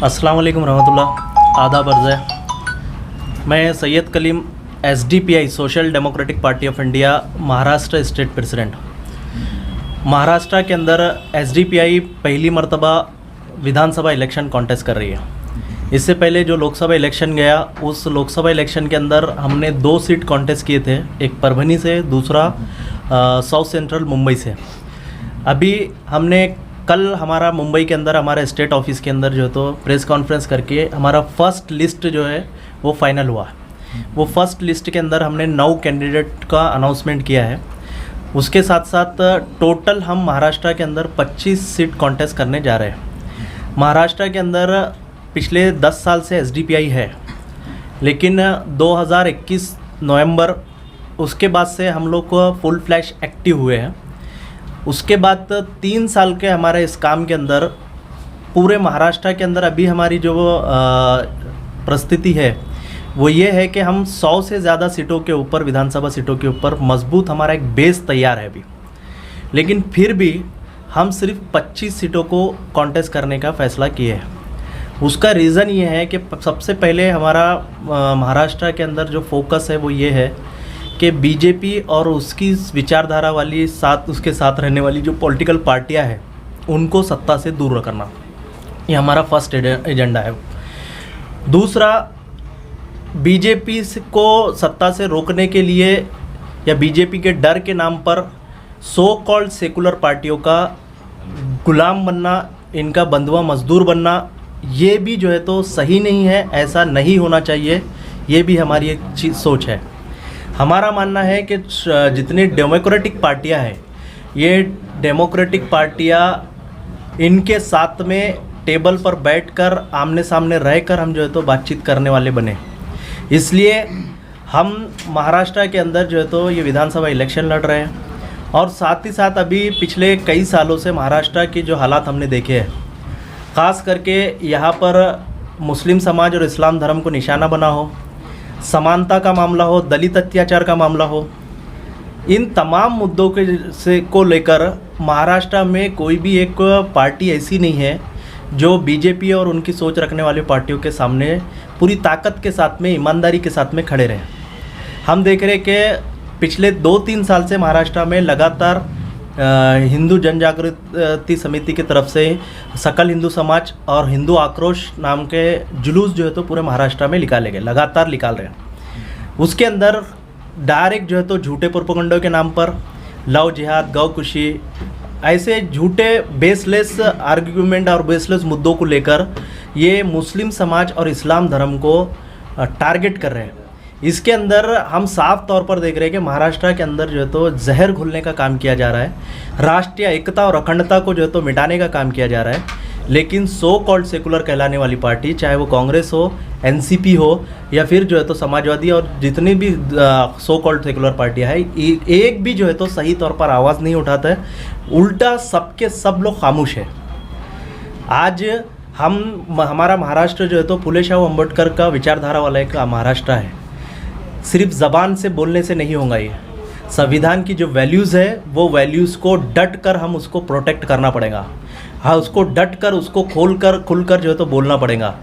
अस्सलाम वालेकुम रहमतुल्लाह, आदाब अर्ज़ है। मैं Syed Kaleem SDPI social democratic party of India Maharashtra state president. Maharashtra के अंदर SDPI पहली मर्तबा विधानसभा इलेक्शन कॉन्टेस्ट कर रही है। इससे पहले जो लोकसभा इलेक्शन गया, उस लोकसभा इलेक्शन के अंदर हमने 2 सीट कॉन्टेस्ट किए थे, एक परभनी से, दूसरा साउथ सेंट्रल मुंबई से। अभी हमने कल हमारा मुंबई के अंदर हमारे स्टेट ऑफिस के अंदर जो है तो प्रेस कॉन्फ्रेंस करके हमारा फर्स्ट लिस्ट जो है वो फाइनल हुआ। वो फर्स्ट लिस्ट के अंदर हमने 9 कैंडिडेट का अनाउंसमेंट किया है। उसके साथ साथ टोटल हम महाराष्ट्र के अंदर 25 सीट कॉन्टेस्ट करने जा रहे हैं। महाराष्ट्र के अंदर पिछले 10 साल से SDPI है, लेकिन 2021 नवंबर उसके बाद से हम लोग को फुल फ्लैश एक्टिव हुए हैं। उसके बाद 3 साल के हमारे इस काम के अंदर पूरे महाराष्ट्र के अंदर अभी हमारी जो परिस्थिति है वो ये है कि हम 100 से ज़्यादा सीटों के ऊपर, विधानसभा सीटों के ऊपर मजबूत हमारा एक बेस तैयार है अभी। लेकिन फिर भी हम सिर्फ 25 सीटों को कॉन्टेस्ट करने का फ़ैसला किए हैं। उसका रीज़न ये है कि सबसे पहले हमारा महाराष्ट्र के अंदर जो फोकस है वो ये है कि बीजेपी और उसकी विचारधारा वाली उसके साथ रहने वाली जो पॉलिटिकल पार्टियां हैं उनको सत्ता से दूर रखना, ये हमारा फर्स्ट एजेंडा है। दूसरा, बीजेपी को सत्ता से रोकने के लिए या बीजेपी के डर के नाम पर सो कॉल्ड सेकुलर पार्टियों का गुलाम बनना, इनका बंधुआ मजदूर बनना, ये भी जो है तो सही नहीं है, ऐसा नहीं होना चाहिए। ये भी हमारी एक सोच है। हमारा मानना है कि जितनी डेमोक्रेटिक पार्टियां हैं, ये डेमोक्रेटिक पार्टियां इनके साथ में टेबल पर बैठकर आमने सामने रहकर हम जो है तो बातचीत करने वाले बने। इसलिए हम महाराष्ट्र के अंदर जो है तो ये विधानसभा इलेक्शन लड़ रहे हैं। और साथ ही साथ अभी पिछले कई सालों से महाराष्ट्र की जो हालात हमने देखे हैं, ख़ास करके यहाँ पर मुस्लिम समाज और इस्लाम धर्म को निशाना बना हो, समानता का मामला हो, दलित अत्याचार का मामला हो, इन तमाम मुद्दों को लेकर महाराष्ट्र में कोई भी एक पार्टी ऐसी नहीं है जो बीजेपी और उनकी सोच रखने वाली पार्टियों के सामने पूरी ताकत के साथ में, ईमानदारी के साथ में खड़े रहे। हम देख रहे कि पिछले 2-3 साल से महाराष्ट्र में लगातार हिंदू जनजागृति समिति की तरफ से सकल हिंदू समाज और हिंदू आक्रोश नाम के जुलूस जो है तो पूरे महाराष्ट्र में निकाले गए, लगातार निकाल रहे हैं। उसके अंदर डायरेक्ट जो है तो झूठे प्रोपेगेंडा के नाम पर लव जिहाद, गौ खुशी, ऐसे झूठे बेसलेस आर्ग्यूमेंट और बेसलेस मुद्दों को लेकर ये मुस्लिम समाज और इस्लाम धर्म को टारगेट कर रहे हैं। इसके अंदर हम साफ तौर पर देख रहे हैं कि महाराष्ट्र के अंदर जो है तो जहर घुलने का काम किया जा रहा है, राष्ट्रीय एकता और अखंडता को जो है तो मिटाने का काम किया जा रहा है। लेकिन सो कॉल्ड सेकुलर कहलाने वाली पार्टी, चाहे वो कांग्रेस हो, NCP हो या फिर जो है तो समाजवादी और जितनी भी सो कॉल्ड सेकुलर पार्टियाँ हैं, एक भी जो है तो सही तौर पर आवाज़ नहीं उठाता है। उल्टा सबके सब लोग खामोश है। आज हमारा महाराष्ट्र जो है तो फुले शाह अम्बेडकर का विचारधारा वाला एक महाराष्ट्र है। सिर्फ ज़बान से बोलने से नहीं होगा। ये संविधान की जो वैल्यूज़ है वो वैल्यूज़ को डट कर हम उसको प्रोटेक्ट करना पड़ेगा। हाँ, उसको डट कर, उसको खुलकर जो है तो बोलना पड़ेगा।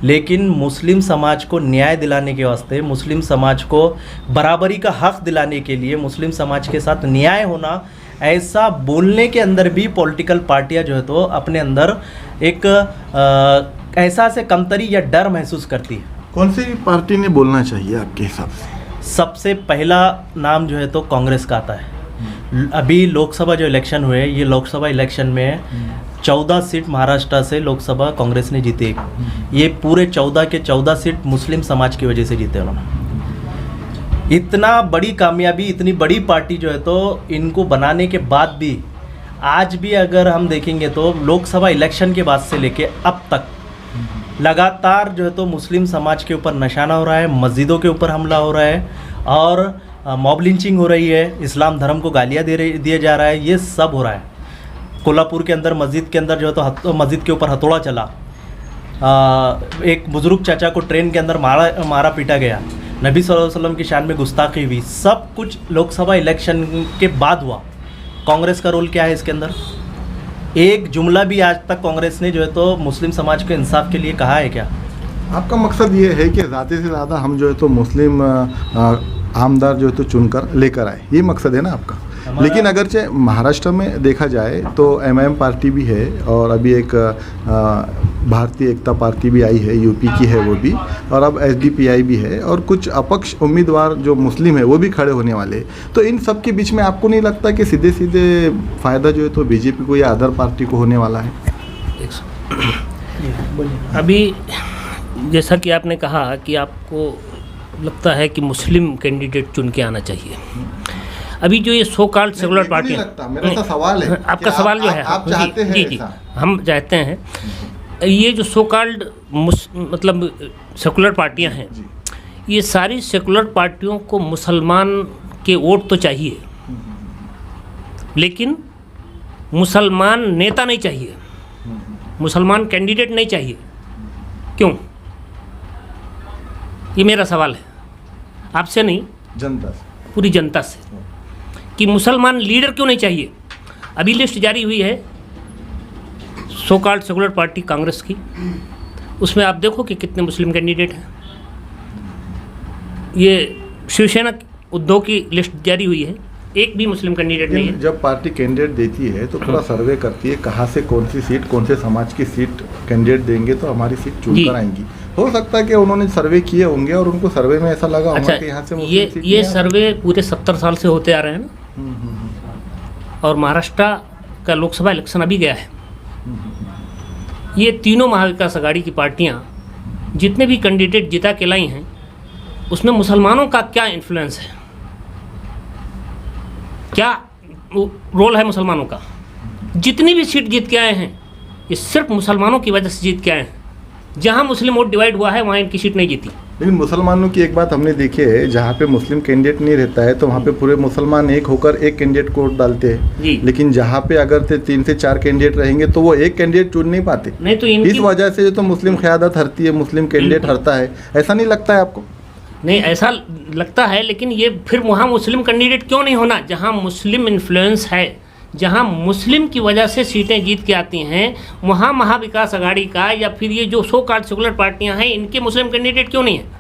लेकिन मुस्लिम समाज को न्याय दिलाने के वास्ते, मुस्लिम समाज को बराबरी का हक़ दिलाने के लिए, मुस्लिम समाज के साथ न्याय होना, ऐसा बोलने के अंदर भी पॉलिटिकल पार्टियां जो है तो अपने अंदर एक ऐसा से कमतरी या डर महसूस करती है। कौन सी पार्टी ने बोलना चाहिए आपके हिसाब से? सबसे पहला नाम जो है तो कांग्रेस का आता है। अभी लोकसभा जो इलेक्शन हुए, ये लोकसभा इलेक्शन में 14 सीट महाराष्ट्र से लोकसभा कांग्रेस ने जीती। ये पूरे 14 के 14 सीट मुस्लिम समाज की वजह से जीते उन्होंने। इतना बड़ी कामयाबी, इतनी बड़ी पार्टी जो है तो इनको बनाने के बाद भी आज भी अगर हम देखेंगे तो लोकसभा इलेक्शन के बाद से लेके अब तक लगातार जो है तो मुस्लिम समाज के ऊपर निशाना हो रहा है, मस्जिदों के ऊपर हमला हो रहा है और मॉब लिंचिंग हो रही है, इस्लाम धर्म को गालियाँ दिया जा रहा है। ये सब हो रहा है। कोल्हापुर के अंदर मस्जिद के अंदर जो है तो मस्जिद के ऊपर हथौड़ा चला, एक बुजुर्ग चाचा को ट्रेन के अंदर मारा पीटा गया, नबी सल्लल्लाहु अलैहि वसल्लम की शान में गुस्ताखी हुई। सब कुछ लोकसभा इलेक्शन के बाद हुआ। कांग्रेस का रोल क्या है इसके अंदर? एक जुमला भी आज तक कांग्रेस ने जो है तो मुस्लिम समाज के इंसाफ के लिए कहा है क्या? आपका मकसद ये है कि ज़्यादा से ज़्यादा हम जो है तो मुस्लिम आमदार जो है तो चुनकर लेकर आए, ये मकसद है ना आपका। लेकिन अगरचे महाराष्ट्र में देखा जाए तो एमआईएम पार्टी भी है और अभी एक भारतीय एकता पार्टी भी आई है, यूपी की है वो भी, और अब एसडीपीआई भी है और कुछ अपक्ष उम्मीदवार जो मुस्लिम है वो भी खड़े होने वाले हैं। तो इन सब के बीच में आपको नहीं लगता कि सीधे सीधे फ़ायदा जो है तो बीजेपी को या अदर पार्टी को होने वाला है? अभी जैसा कि आपने कहा कि आपको लगता है कि मुस्लिम कैंडिडेट चुन के आना चाहिए। अभी जो ये सो कॉल्ड सेकुलर पार्टी, मेरा सा सवाल है, आपका सवाल जो है, आप चाहते हैं जी, हम चाहते हैं ये जो सो कॉल्ड मतलब सेकुलर पार्टियां हैं, ये सारी सेकुलर पार्टियों को मुसलमान के वोट तो चाहिए, लेकिन मुसलमान नेता नहीं चाहिए, मुसलमान कैंडिडेट नहीं चाहिए। क्यों? ये मेरा सवाल है, आपसे नहीं, जनता से, पूरी जनता से, कि मुसलमान लीडर क्यों नहीं चाहिए। अभी लिस्ट जारी हुई है so called secular party Congress की, उसमें आप देखो कि कितने मुस्लिम कैंडिडेट हैं। ये शिवसेना उद्धव की लिस्ट जारी हुई है, एक भी मुस्लिम कैंडिडेट नहीं है। जब पार्टी कैंडिडेट देती है तो पूरा सर्वे करती है कहाँ से कौन सी सीट, कौन से समाज की सीट कैंडिडेट देंगे तो हमारी सीट चुन कर आएंगी। हो सकता है कि उन्होंने सर्वे किए होंगे और उनको सर्वे में ऐसा लगा होगा कि यहाँ से मुस्लिम सीट ये सर्वे पूरे 70 साल से होते आ रहे हैं ना, और महाराष्ट्र का लोकसभा इलेक्शन अभी गया है। ये तीनों महाविकास अघाड़ी की पार्टियां जितने भी कैंडिडेट जिता के लाई हैं, उसमें मुसलमानों का क्या इन्फ्लुएंस है, क्या रोल है मुसलमानों का? जितनी भी सीट जीत के आए हैं ये सिर्फ मुसलमानों की वजह से जीत के आए हैं। जहां मुस्लिम वोट डिवाइड हुआ है वहां इनकी सीट नहीं जीती। लेकिन मुसलमानों की एक बात हमने देखी है, जहाँ पे मुस्लिम कैंडिडेट नहीं रहता है तो वहाँ पे पूरे मुसलमान एक होकर एक कैंडिडेट को वोट डालते हैं, लेकिन जहाँ पे अगर 3 से 4 कैंडिडेट रहेंगे तो वो एक कैंडिडेट चुन नहीं पाते। नहीं तो इस वजह से जो तो मुस्लिम क़यादत हरती है, मुस्लिम कैंडिडेट हरता है, ऐसा नहीं लगता है आपको? नहीं, ऐसा लगता है, लेकिन ये फिर वहाँ मुस्लिम कैंडिडेट क्यों नहीं होना? जहाँ मुस्लिम इन्फ्लुएंस है, जहाँ मुस्लिम की वजह से सीटें जीत के आती हैं, वहाँ महाविकास अघाड़ी का या फिर ये जो सो कॉल्ड सेकुलर पार्टियां हैं, इनके मुस्लिम कैंडिडेट क्यों नहीं है?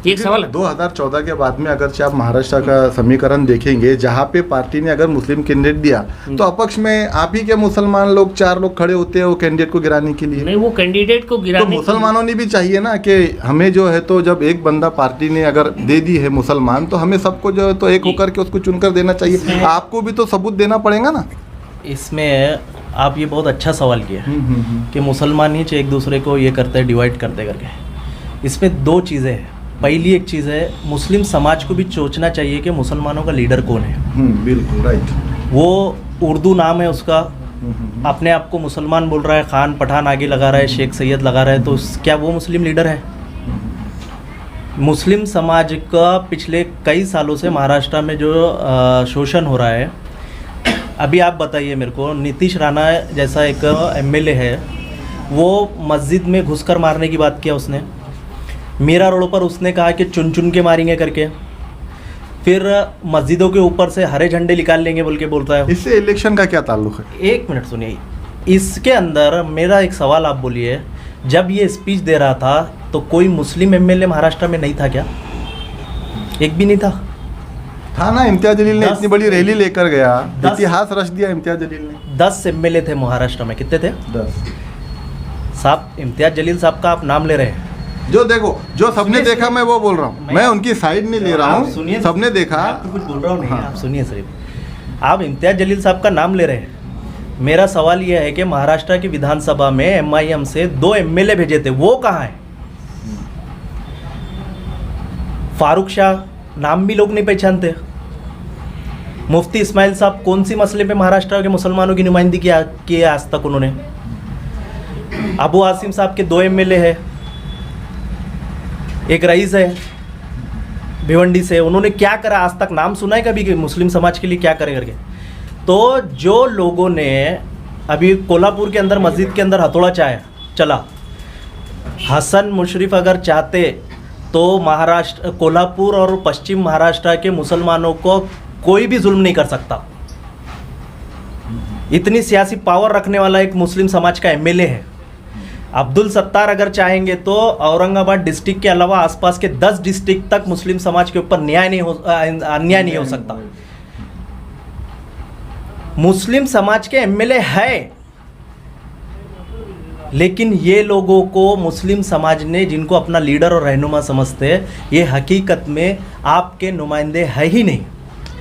एक सवाल है। 2014 के बाद में अगर आप महाराष्ट्र का समीकरण देखेंगे, जहाँ पे पार्टी ने अगर मुस्लिम कैंडिडेट दिया तो अपक्ष में आप ही के मुसलमान लोग 4 लोग खड़े होते हैं वो कैंडिडेट को गिराने के लिए। नहीं, वो कैंडिडेट को गिराने, तो मुसलमानों ने भी चाहिए ना कि हमें जो है तो जब एक बंदा पार्टी ने अगर दे दी है मुसलमान, तो हमें सबको जो है तो एक होकर के उसको चुनकर देना चाहिए। आपको भी तो सबूत देना पड़ेगा ना। इसमें आप ये बहुत अच्छा सवाल किया कि मुसलमान ही एक दूसरे को ये करते हैं, डिवाइड करते करके। इसमें 2 चीज़ें हैं। पहली एक चीज़ है, मुस्लिम समाज को भी सोचना चाहिए कि मुसलमानों का लीडर कौन है। बिल्कुल राइट। वो उर्दू नाम है उसका, अपने आप को मुसलमान बोल रहा है, खान पठान आगे लगा रहा है, शेख सैयद लगा रहा है, तो क्या वो मुस्लिम लीडर है? मुस्लिम समाज का पिछले कई सालों से महाराष्ट्र में जो शोषण हो रहा है, अभी आप बताइए मेरे को, नीतीश राणा जैसा एक एमएलए है, वो मस्जिद में घुसकर मारने की बात किया उसने। मीरा रोड पर उसने कहा कि चुन चुन के मारेंगे करके, फिर मस्जिदों के ऊपर से हरे झंडे निकाल लेंगे बोल के बोलता है। इससे इलेक्शन का क्या ताल्लुक है? 1 मिनट सुनिए, इसके अंदर मेरा एक सवाल आप बोलिए, जब ये स्पीच दे रहा था तो कोई मुस्लिम एमएलए महाराष्ट्र में नहीं था क्या? एक भी नहीं था ना। इम्तियाज जलील ने इतनी बड़ी रैली लेकर गया, इतिहास रच दिया इम्तियाज जलील ने। 10 एमएलए थे महाराष्ट्र में, कितने थे? 10 साहब। इम्तियाज जलील साहब का आप नाम ले रहे हैं, जो देखो, जो सबने देखा मैं वो बोल रहा हूँ, मैं उनकी साइड नहीं ले रहा हूँ, सबने देखा। तो कुछ बोल रहा हूँ नहीं, आप सुनिए सिर्फ। आप इम्तियाज जलील साहब का नाम ले रहे हैं। मेरा सवाल यह है कि महाराष्ट्र की विधानसभा में एमआईएम से 2 एमएलए भेजे थे, वो कहाँ हैं? फारूक शाह नाम भी लोग नहीं पहचानते। मुफ्ती इस्माइल साहब कौन सी मसले पे महाराष्ट्र के मुसलमानों की नुमाइंदगी की है आज तक उन्होंने? अबू आसिम साहब के 2 एमएलए है, एक रईस है भिवंडी से, उन्होंने क्या करा आज तक? नाम सुना है कभी कि मुस्लिम समाज के लिए क्या करे करके? तो जो लोगों ने अभी कोल्हापुर के अंदर मस्जिद के अंदर हथौड़ा चला, हसन मुशर्रफ अगर चाहते तो महाराष्ट्र, कोल्हापुर और पश्चिम महाराष्ट्र के मुसलमानों को कोई भी जुल्म नहीं कर सकता। इतनी सियासी पावर रखने वाला एक मुस्लिम समाज का एमएलए है। अब्दुल सत्तार अगर चाहेंगे तो औरंगाबाद डिस्ट्रिक्ट के अलावा आसपास के 10 डिस्ट्रिक्ट तक मुस्लिम समाज के ऊपर अन्याय नहीं हो सकता। मुस्लिम समाज के एमएलए है, लेकिन ये लोगों को मुस्लिम समाज ने जिनको अपना लीडर और रहनुमा समझते हैं, ये हकीकत में आपके नुमाइंदे है ही नहीं।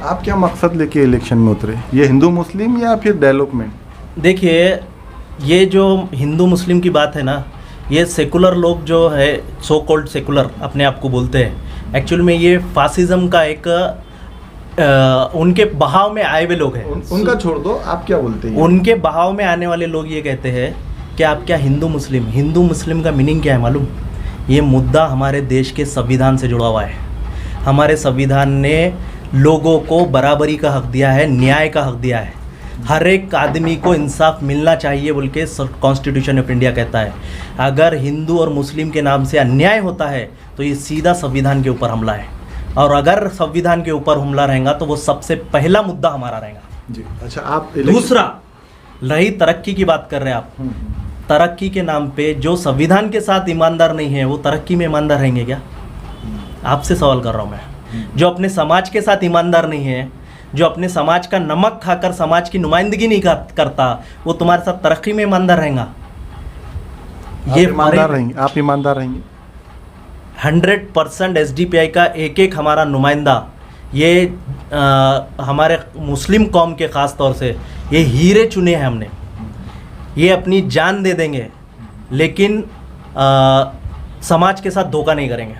आप क्या मकसद लेके इलेक्शन में उतरे, ये हिंदू मुस्लिम या फिर डेवलपमेंट? देखिए, ये जो हिंदू मुस्लिम की बात है ना, ये सेकुलर लोग जो है, सो कॉल्ड सेकुलर अपने आप को बोलते हैं, एक्चुअल में ये फासिज्म का एक उनके बहाव में आए हुए लोग हैं। उनका छोड़ दो, आप क्या बोलते हैं? उनके बहाव में आने वाले लोग ये कहते हैं कि आप क्या हिंदू मुस्लिम का मीनिंग क्या है मालूम? ये मुद्दा हमारे देश के संविधान से जुड़ा हुआ है। हमारे संविधान ने लोगों को बराबरी का हक दिया है, न्याय का हक दिया है, हर एक आदमी को इंसाफ मिलना चाहिए बोल के कॉन्स्टिट्यूशन ऑफ इंडिया कहता है। अगर हिंदू और मुस्लिम के नाम से अन्याय होता है तो ये सीधा संविधान के ऊपर हमला है, और अगर संविधान के ऊपर हमला रहेगा तो वो सबसे पहला मुद्दा हमारा रहेगा जी। अच्छा, आप दूसरा रही तरक्की की बात कर रहे हैं आप, तरक्की के नाम पे जो संविधान के साथ ईमानदार नहीं है वो तरक्की में ईमानदार रहेंगे क्या? आपसे सवाल कर रहा हूँ मैं। जो अपने समाज के साथ ईमानदार नहीं है, जो अपने समाज का नमक खाकर समाज की नुमाइंदगी नहीं करता, वो तुम्हारे साथ तरक्की में ईमानदार रहेगा? ये ईमानदार रहेंगे, आप ईमानदार रहेंगे? 100% एसडीपीआई का एक एक हमारा नुमाइंदा, ये हमारे मुस्लिम कौम के ख़ास तौर से ये हीरे चुने हैं हमने, ये अपनी जान दे देंगे लेकिन समाज के साथ धोखा नहीं करेंगे।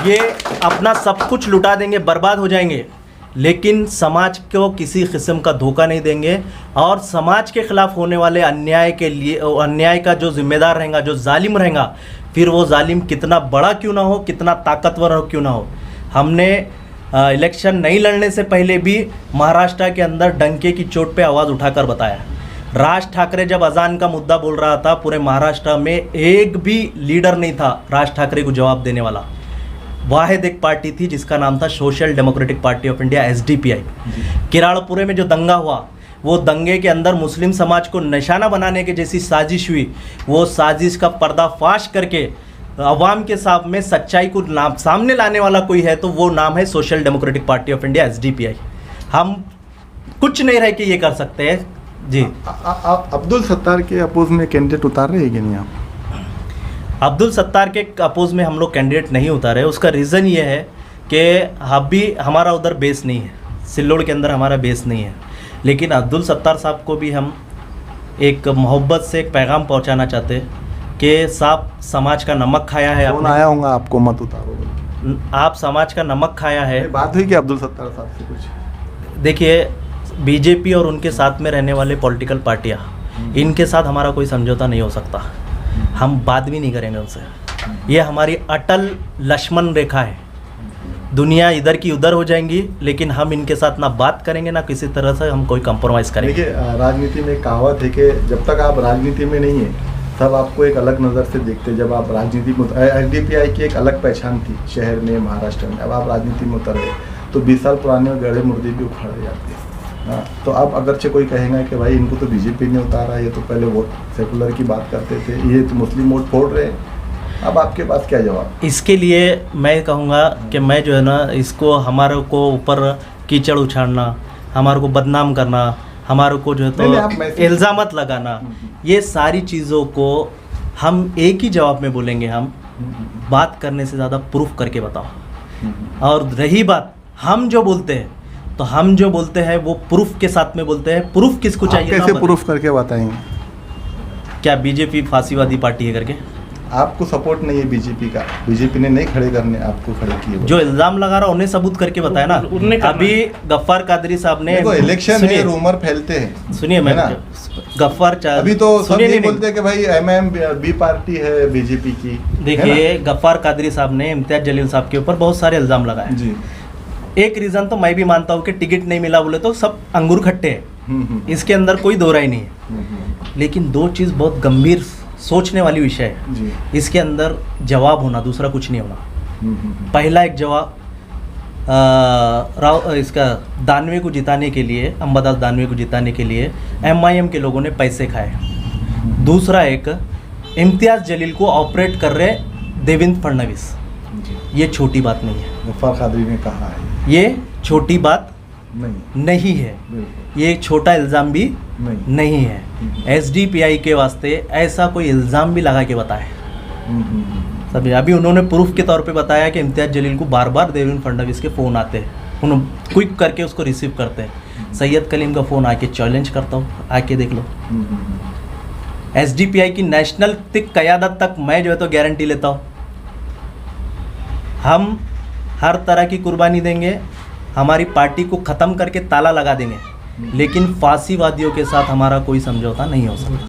ये अपना सब कुछ लुटा देंगे, बर्बाद हो जाएंगे, लेकिन समाज को किसी किस्म का धोखा नहीं देंगे। और समाज के खिलाफ होने वाले अन्याय के लिए, अन्याय का जो जिम्मेदार रहेगा, जो जालिम रहेगा, फिर वो जालिम कितना बड़ा क्यों ना हो, कितना ताकतवर हो क्यों ना हो। हमने इलेक्शन नहीं लड़ने से पहले भी महाराष्ट्र के अंदर डंके की चोट पे आवाज़ उठाकर बताया। राज ठाकरे जब अजान का मुद्दा बोल रहा था, पूरे महाराष्ट्र में एक भी लीडर नहीं था राज ठाकरे को जवाब देने वाला। वाहिद एक पार्टी थी जिसका नाम था social democratic party of India, SDPI. किराड़पुरे में जो दंगा हुआ, वो दंगे के अंदर मुस्लिम समाज को निशाना बनाने की जैसी साजिश हुई, वो साजिश का पर्दाफाश करके अवाम के सामने सच्चाई को सामने लाने वाला कोई है तो वो नाम है social democratic party of India, SDPI. हम कुछ नहीं रह के ये कर सकते हैं जी। अब्दुल सत्तार के अपोज में कैंडिडेट उतार रहे हैं कि नहीं आप? अब्दुल सत्तार के अपोज में हम लोग कैंडिडेट नहीं उतारे। उसका रीज़न ये है कि अभी हमारा उधर बेस नहीं है, सिल्लोड़ के अंदर हमारा बेस नहीं है। लेकिन अब्दुल सत्तार साहब को भी हम एक मोहब्बत से एक पैगाम पहुंचाना चाहते हैं कि साहब समाज का नमक खाया है। कौन आया होगा आपको मत उतारो? आप समाज का नमक खाया है। बात हुई कि अब्दुल सत्तार साहब से कुछ? देखिए, बीजेपी और उनके साथ में रहने वाले पॉलिटिकल पार्टियां, इनके साथ हमारा कोई समझौता नहीं हो सकता। हम बात भी नहीं करेंगे उनसे। ये हमारी अटल लक्ष्मण रेखा है। दुनिया इधर की उधर हो जाएंगी, लेकिन हम इनके साथ ना बात करेंगे ना किसी तरह से हम कोई कंप्रोमाइज़ करेंगे। देखिए, राजनीति में कहावत है कि जब तक आप राजनीति में नहीं है तब आपको एक अलग नज़र से देखते। जब आप राजनीति में, एसडीपीआई की एक अलग पहचान थी शहर में, महाराष्ट्र में। अब आप राजनीति में उतर गए तो 20 साल पुराने गड़े मुर्दे भी उखाड़ जाते हैं। हाँ, तो अब अगरचे कोई कहेगा कि भाई इनको तो बीजेपी ने उतारा, ये तो पहले वोट सेकुलर की बात करते थे, ये तो मुस्लिम वोट फोड़ रहे हैं। अब आपके पास क्या जवाब? इसके लिए मैं कहूँगा कि मैं जो है ना, इसको हमारे को ऊपर कीचड़ उछाड़ना, हमारे को बदनाम करना, हमारे को जो है तो इल्ज़ामत लगाना, ये सारी चीज़ों को हम एक ही जवाब में बोलेंगे। हम बात करने से ज़्यादा प्रूफ करके बताओ। और रही बात हम जो बोलते हैं, तो हम जो बोलते हैं वो प्रूफ के साथ में बोलते हैं। प्रूफ किसको चाहिए? कैसे प्रूफ करके बताएंगे? क्या बीजेपी फांसीवादी पार्टी है करके? आपको सपोर्ट नहीं है बीजेपी का, बीजेपी ने नहीं खड़े करने, आपको खड़े किए। जो इल्जाम लगा रहा उन्हें सबूत करके बताया ना। अभी गफ्फार कादरी साहब ने, देखो इलेक्शन है, रूमर फैलते हैं। सुनिए, मैं गफ्फार अभी तो सब ये बोलते हैं कि भाई एमएम बी पार्टी है बीजेपी की। देखिए, गफ्फार कादरी साहब ने इम्तियाज जलील साहब के ऊपर बहुत सारे इल्जाम लगाए जी। एक रीज़न तो मैं भी मानता हूँ कि टिकट नहीं मिला बोले तो सब अंगूर खट्टे हैं, इसके अंदर कोई दो राय नहीं है। लेकिन दो चीज़ बहुत गंभीर सोचने वाली विषय है जी। इसके अंदर जवाब होना, दूसरा कुछ नहीं होना। पहला एक जवाब, इसका दानवे को जिताने के लिए, अंबादास दानवे को जिताने के लिए MIM के लोगों ने पैसे खाए। दूसरा एक इम्तियाज़ जलील को ऑपरेट कर रहे देवेंद्र फडणवीस। ये छोटी बात नहीं है, गफ्फार कादरी ने कहा है, ये छोटी बात नहीं है, बिल्कुल ये छोटा इल्ज़ाम भी नहीं है। SDPI के वास्ते ऐसा कोई इल्ज़ाम भी लगा के बताए सभी। अभी उन्होंने प्रूफ के तौर पे बताया कि इम्तियाज़ जलील को बार बार देवेंद्र फडणवीस के फ़ोन आते हैं, उन्होंने क्विक करके उसको रिसीव करते हैं। सैयद कलीम का फ़ोन आके चैलेंज करता हूँ, आके देख लो। SDPI की नेशनल क़यादत तक मैं जो है तो गारंटी लेता हूँ, हम हर तरह की कुर्बानी देंगे, हमारी पार्टी को ख़त्म करके ताला लगा देंगे, लेकिन फांसीवादियों के साथ हमारा कोई समझौता नहीं हो सकता।